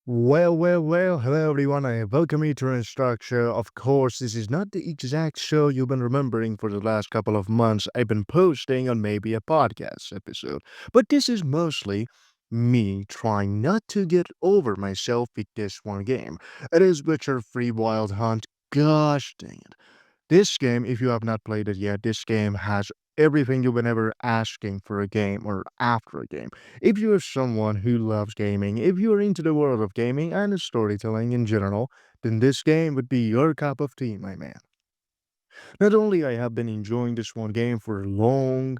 Well, hello everyone. I welcome you to our structure. Of course, this is not the exact show you've been remembering for the last couple of months. I've been posting on maybe a podcast episode, but this is mostly me trying not to get over myself with this one game. It is Witcher Free Wild Hunt. Gosh dang it. This game, if you have not played it yet, this game has everything you've been ever asking for a game or after a game. If you're someone who loves gaming, if you're into the world of gaming and storytelling in general, then this game would be your cup of tea, my man. Not only I have been enjoying this one game for long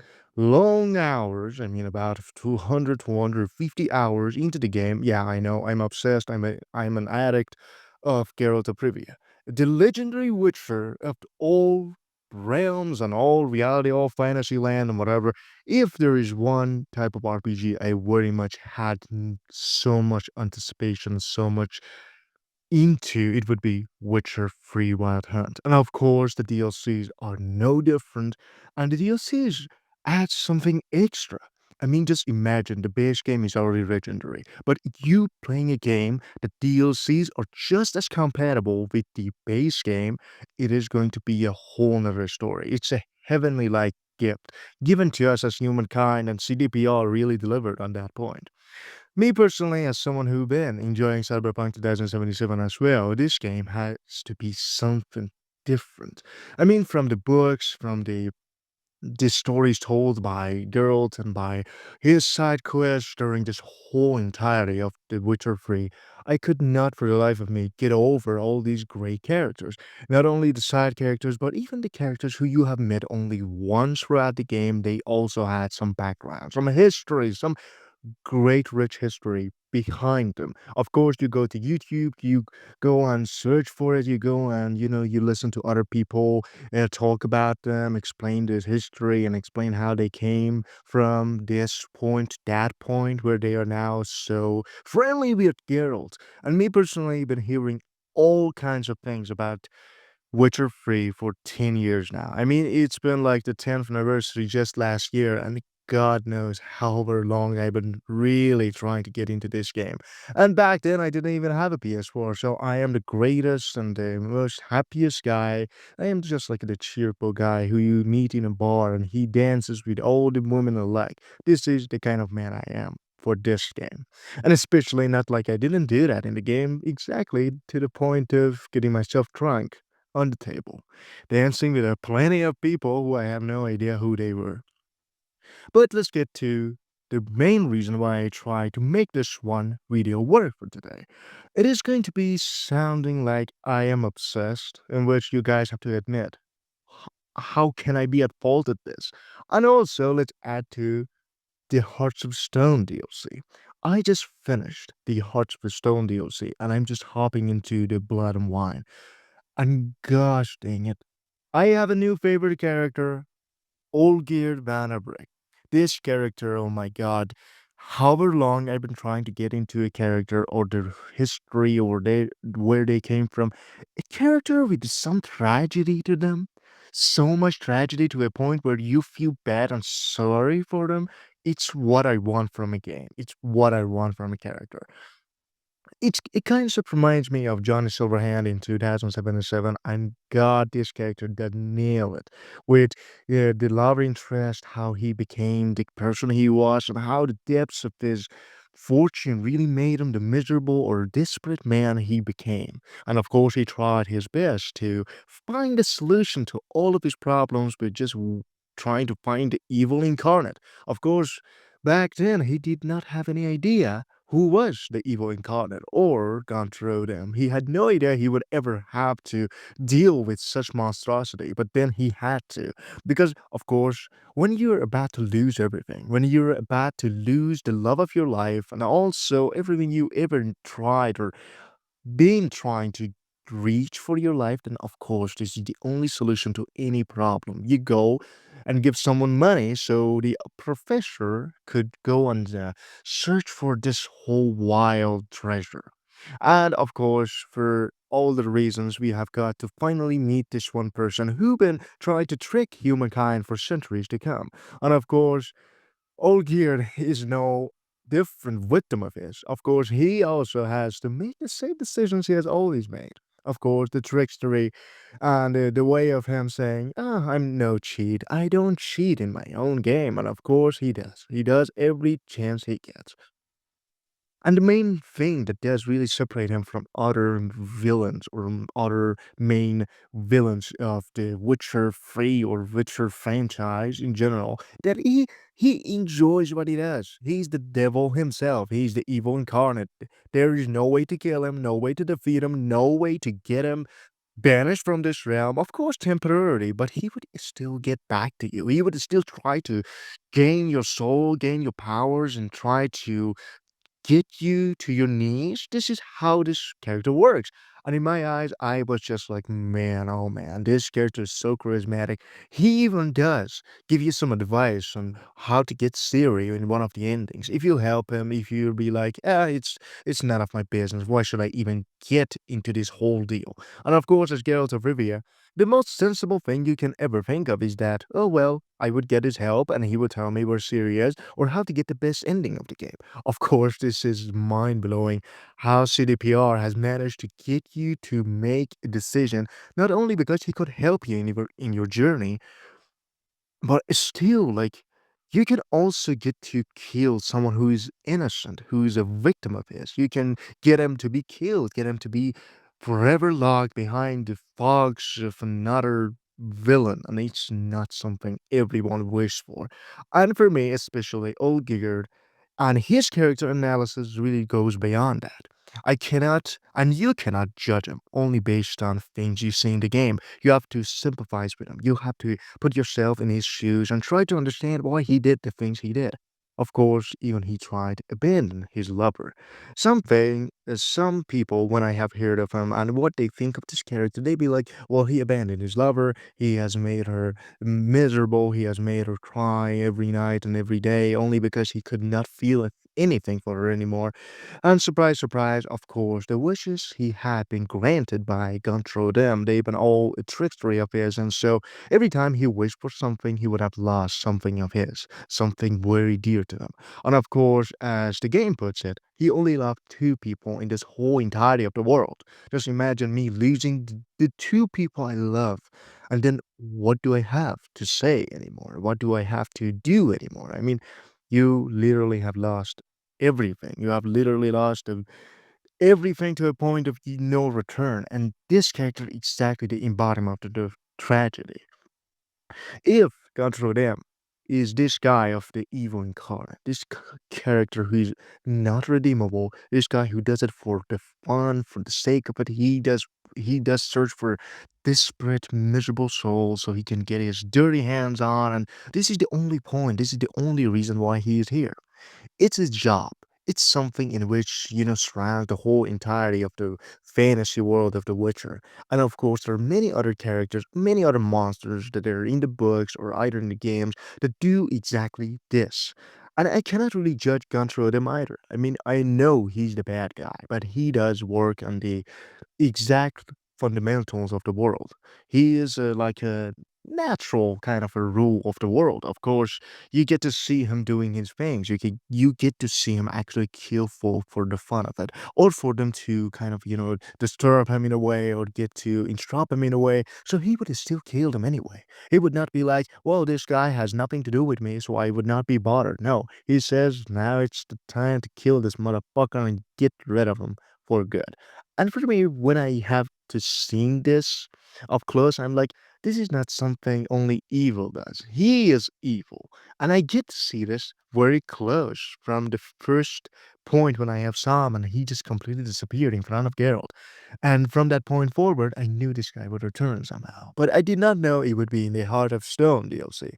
hours, I mean about 200, 250 hours into the game. Yeah, I know, I'm obsessed, I'm an addict of Geralt of Rivia. The legendary Witcher of all realms and all reality, all fantasy land and whatever. If there is one type of RPG I very much had so much anticipation, so much into, it would be Witcher Free Wild Hunt. And of course, the DLCs are no different, and the DLCs add something extra. I mean, just imagine the base game is already legendary, but you playing a game, the DLCs are just as compatible with the base game. It is going to be a whole nother story. It's a heavenly like gift given to us as humankind, and CDPR really delivered on that point. Me personally, as someone who been enjoying Cyberpunk 2077 as well, this game has to be something different. I mean, from the books, from the stories told by Geralt and by his side quests during this whole entirety of The Witcher 3, I could not for the life of me get over all these great characters. Not only the side characters, but even the characters who you have met only once throughout the game, they also had some background, some history, some great rich history behind them. Of course, you go to YouTube, you go and search for it, you go and you listen to other people talk about them, explain this history and explain how they came from this point to that point where they are now so friendly with Geralt. And me personally, been hearing all kinds of things about Witcher Free for 10 years now. I mean, it's been like the 10th anniversary just last year, and God knows however long I've been really trying to get into this game. And back then, I didn't even have a PS4, so I am the greatest and the most happiest guy. I am just like the cheerful guy who you meet in a bar and he dances with all the women alike. This is the kind of man I am for this game. And especially not like I didn't do that in the game exactly to the point of getting myself drunk on the table, dancing with a plenty of people who I have no idea who they were. But let's get to the main reason why I try to make this one video work for today. It is going to be sounding like I am obsessed, in which you guys have to admit, how can I be at fault at this? And also, let's add to the Hearts of Stone DLC. I just finished the Hearts of Stone DLC, and I'm just hopping into the Blood and Wine. And gosh dang it, I have a new favorite character, Olgierd Vanabrik. This character, oh my god, however long I've been trying to get into a character or their history or where they came from, a character with some tragedy to them, so much tragedy to a point where you feel bad and sorry for them. It's what I want from a game. It's what I want from a character. It kind of reminds me of Johnny Silverhand in 2077, and God, this character did nail it with the love interest, how he became the person he was, and how the depths of his fortune really made him the miserable or desperate man he became. And of course, he tried his best to find a solution to all of his problems with just trying to find the evil incarnate. Of course, back then, he did not have any idea who was the evil incarnate or Gaunter O'Dimm. He had no idea he would ever have to deal with such monstrosity, but then he had to. Because, of course, when you're about to lose everything, when you're about to lose the love of your life and also everything you ever tried or been trying to reach for your life, then of course this is the only solution to any problem. You go and give someone money so the professor could go and search for this whole wild treasure. And of course, for all the reasons, we have got to finally meet this one person who been trying to trick humankind for centuries to come. And of course, Olgierd is no different victim of his. Of course, he also has to make the same decisions he has always made. Of course, the trickstery and the way of him saying, "Ah, I'm no cheat. I don't cheat in my own game." And of course, he does. He does every chance he gets. And the main thing that does really separate him from other villains or other main villains of the Witcher 3 or Witcher franchise in general, that he enjoys what he does. He's the devil himself. He's the evil incarnate. There is no way to kill him, no way to defeat him, no way to get him banished from this realm. Of course, temporarily, but he would still get back to you. He would still try to gain your soul, gain your powers, and try to get you to your knees. This is how this character works. And in my eyes, I was just like, man, oh man, this character is so charismatic. He even does give you some advice on how to get Siri in one of the endings. If you help him, if you be like, it's none of my business. Why should I even get into this whole deal? And of course, as Geralt of Rivia, the most sensible thing you can ever think of is that, oh well, I would get his help and he would tell me where Siri is or how to get the best ending of the game. Of course, this is mind blowing how CDPR has managed to get you to make a decision, not only because he could help you in your journey, but still, like, you can also get to kill someone who is innocent, who is a victim of his. You can get him to be killed, get him to be forever locked behind the fogs of another villain, and it's not something everyone wishes for. And for me, especially Olgierd, and his character analysis really goes beyond that. I cannot, and you cannot judge him only based on things you see in the game. You have to sympathize with him. You have to put yourself in his shoes and try to understand why he did the things he did. Of course, even he tried to abandon his lover. Some people, when I have heard of him and what they think of this character, they be like, well, he abandoned his lover. He has made her miserable. He has made her cry every night and every day only because he could not feel anything for her anymore. And surprise, surprise, of course, the wishes he had been granted by Gaunter O'Dimm, they've been all a trickstery of his, and so every time he wished for something, he would have lost something of his, something very dear to him. And of course, as the game puts it, he only loved two people in this whole entirety of the world. Just imagine me losing the two people I love, and then what do I have to say anymore? What do I have to do anymore? I mean, you literally have lost everything. You have literally lost everything to a point of no return. And this character is exactly the embodiment of the tragedy. If Godrodem is this guy of the evil incarnate, this character who is not redeemable, this guy who does it for the fun, for the sake of it, he does search for desperate, miserable souls so he can get his dirty hands on, and this is the only point, this is the only reason why he is here. It's his job. It's something in which, surround the whole entirety of the fantasy world of The Witcher. And of course, there are many other characters, many other monsters that are in the books or either in the games that do exactly this. And I cannot really judge Gunter Odin either. I mean, I know he's the bad guy, but he does work on the exact fundamentals of the world. He is like a natural kind of a rule of the world. Of course, you get to see him doing his things. You get to see him actually kill folk for the fun of it, or for them to kind of disturb him in a way or get to instruct him in a way. So he would still kill them anyway. He would not be like, well, this guy has nothing to do with me, so I would not be bothered. No, he says now it's the time to kill this motherfucker and get rid of him for good. And for me, when I have to see this up close, I'm like, this is not something only evil does. He is evil. And I get to see this very close from the first point when I have saw him and he just completely disappeared in front of Geralt. And from that point forward, I knew this guy would return somehow. But I did not know it would be in the Heart of Stone DLC.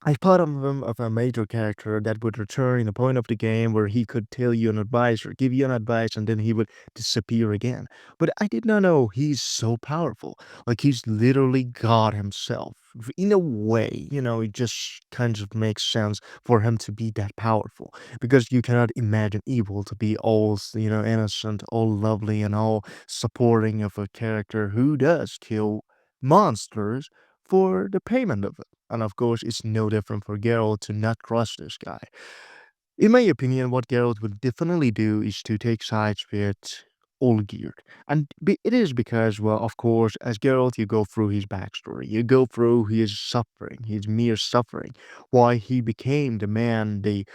I thought of him of a major character that would return in the point of the game where he could tell you an advice or give you an advice and then he would disappear again. But I did not know he's so powerful. Like he's literally God himself. In a way, it just kind of makes sense for him to be that powerful. Because you cannot imagine evil to be all, innocent, all lovely, and all supporting of a character who does kill monsters for the payment of it. And of course, it's no different for Geralt to not trust this guy. In my opinion, what Geralt would definitely do is to take sides with Olgierd. It is because, well, of course, as Geralt, you go through his backstory. You go through his suffering, his mere suffering, why he became the man, the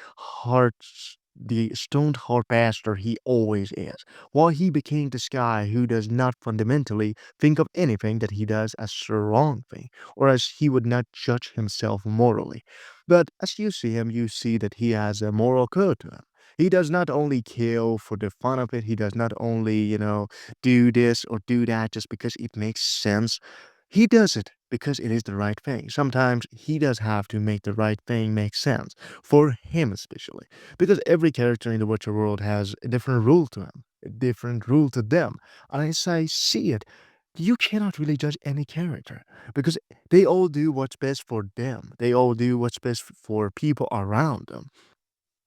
stoned heart bastard he always is. Why he became this guy who does not fundamentally think of anything that he does as a wrong thing, or as he would not judge himself morally. But as you see him, you see that he has a moral code to him. He does not only kill for the fun of it, he does not only, do this or do that just because it makes sense. He does it because it is the right thing. Sometimes he does have to make the right thing make sense, for him especially. Because every character in the Witcher world has a different rule to him, a different rule to them. And as I see it, you cannot really judge any character because they all do what's best for them. They all do what's best for people around them.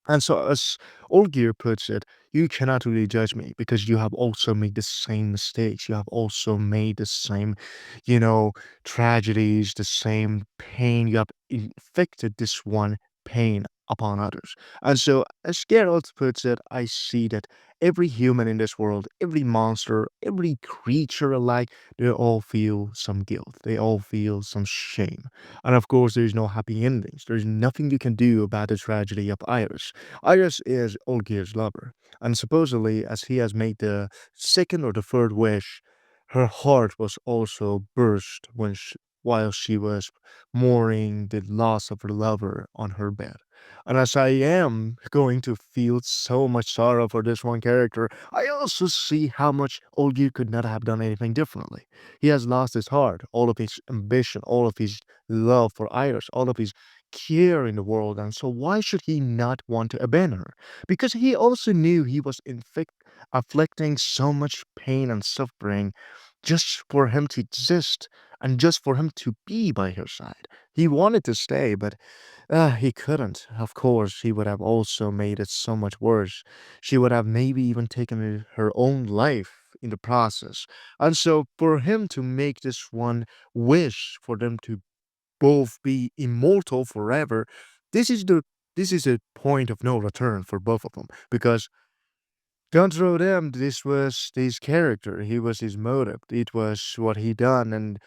And so, as Olgierd puts it, you cannot really judge me because you have also made the same mistakes. You have also made the same, you know, tragedies, the same pain. You have inflicted this one pain upon others. And so, as Geralt puts it, I see that every human in this world, every monster, every creature alike, they all feel some guilt. They all feel some shame. And of course, there's no happy endings. There's nothing you can do about the tragedy of Iris. Iris is Olgierd's lover, and supposedly, as he has made the second or the third wish, her heart was also burst while she was mourning the loss of her lover on her bed. And as I am going to feel so much sorrow for this one character, I also see how much Olgierd could not have done anything differently. He has lost his heart, all of his ambition, all of his love for Iris, all of his care in the world, and so why should he not want to abandon her? Because he also knew he was afflicting so much pain and suffering just for him to exist and just for him to be by her side. He wanted to stay, but he couldn't. Of course, he would have also made it so much worse. She would have maybe even taken her own life in the process. And so, for him to make this one wish for them to both be immortal forever, this is the this is a point of no return for both of them because Gaunter O'Dimm, this was his character, he was his motive, it was what he done, and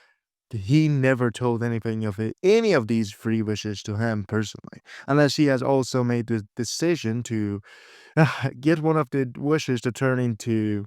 he never told anything of it, any of these three wishes to him personally, unless he has also made the decision to get one of the wishes to turn into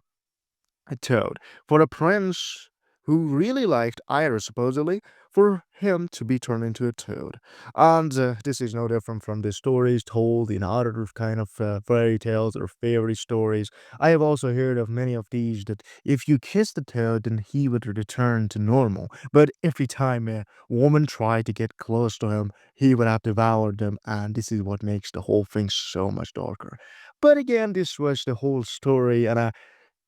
a toad. For a prince who really liked Iris, supposedly, for him to be turned into a toad. And this is no different from the stories told in other kind of fairy tales or fairy stories. I have also heard of many of these that if you kiss the toad, then he would return to normal. But every time a woman tried to get close to him, he would have devoured them, and this is what makes the whole thing so much darker. But again, this was the whole story, and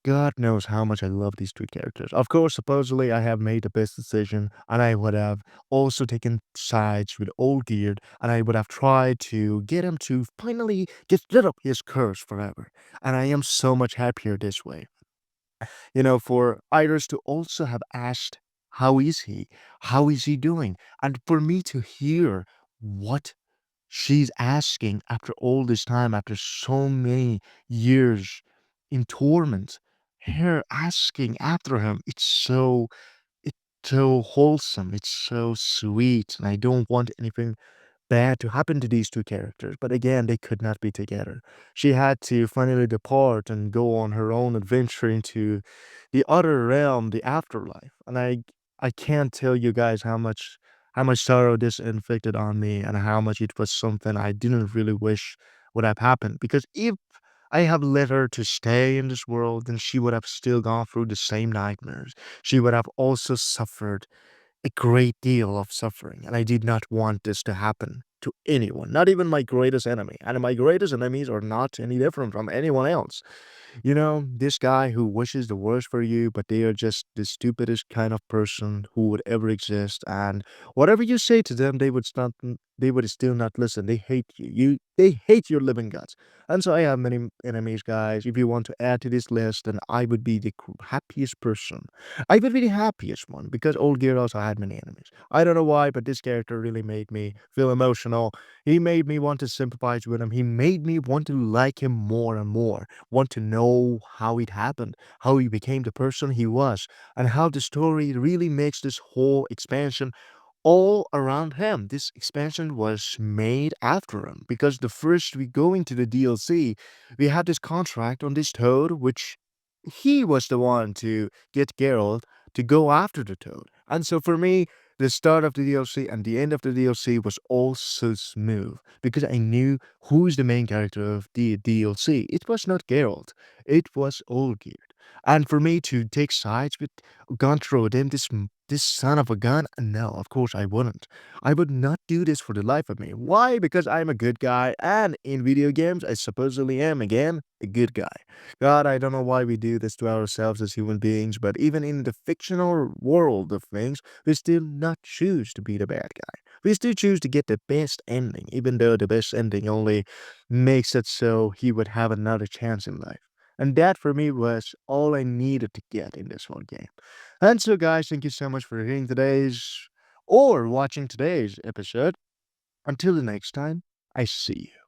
God knows how much I love these two characters. Of course, supposedly I have made the best decision, and I would have also taken sides with Olgierd, and I would have tried to get him to finally get rid of his curse forever. And I am so much happier this way. For Iris to also have asked, how is he? How is he doing? And for me to hear what she's asking after all this time, after so many years in torment, her asking after him, it's so wholesome, it's so sweet, and I don't want anything bad to happen to these two characters, but again, they could not be together. She had to finally depart and go on her own adventure into the other realm, the afterlife. And I can't tell you guys how much sorrow this inflicted on me and how much it was something I didn't really wish would have happened. Because if I have let her to stay in this world, then she would have still gone through the same nightmares. She would have also suffered a great deal of suffering, and I did not want this to happen to anyone, not even my greatest enemy. And my greatest enemies are not any different from anyone else. This guy who wishes the worst for you, but they are just the stupidest kind of person who would ever exist. And whatever you say to them, they would still not listen. They hate you. They hate your living guts. And so I have many enemies, guys. If you want to add to this list, then I would be the happiest person. I would be the happiest one because Old Gear also had many enemies. I don't know why, but this character really made me feel emotional know, he made me want to sympathize with him. He made me want to like him more and more, want to know how it happened, how he became the person he was, and how the story really makes this whole expansion all around him. This expansion was made after him because the first we go into the DLC, we had this contract on this Toad, which he was the one to get Geralt to go after the Toad. And so for me, the start of the DLC and the end of the DLC was all so smooth because I knew who's the main character of the DLC. It was not Geralt, it was Olgierd. And for me to take sides with Gaunter O'Dimm, this son of a gun, no, of course I wouldn't. I would not do this for the life of me. Why? Because I'm a good guy, and in video games, I supposedly am, again, a good guy. God, I don't know why we do this to ourselves as human beings, but even in the fictional world of things, we still not choose to be the bad guy. We still choose to get the best ending, even though the best ending only makes it so he would have another chance in life. And that for me was all I needed to get in this whole game. And so, guys, thank you so much for hearing today's or watching today's episode. Until the next time, I see you.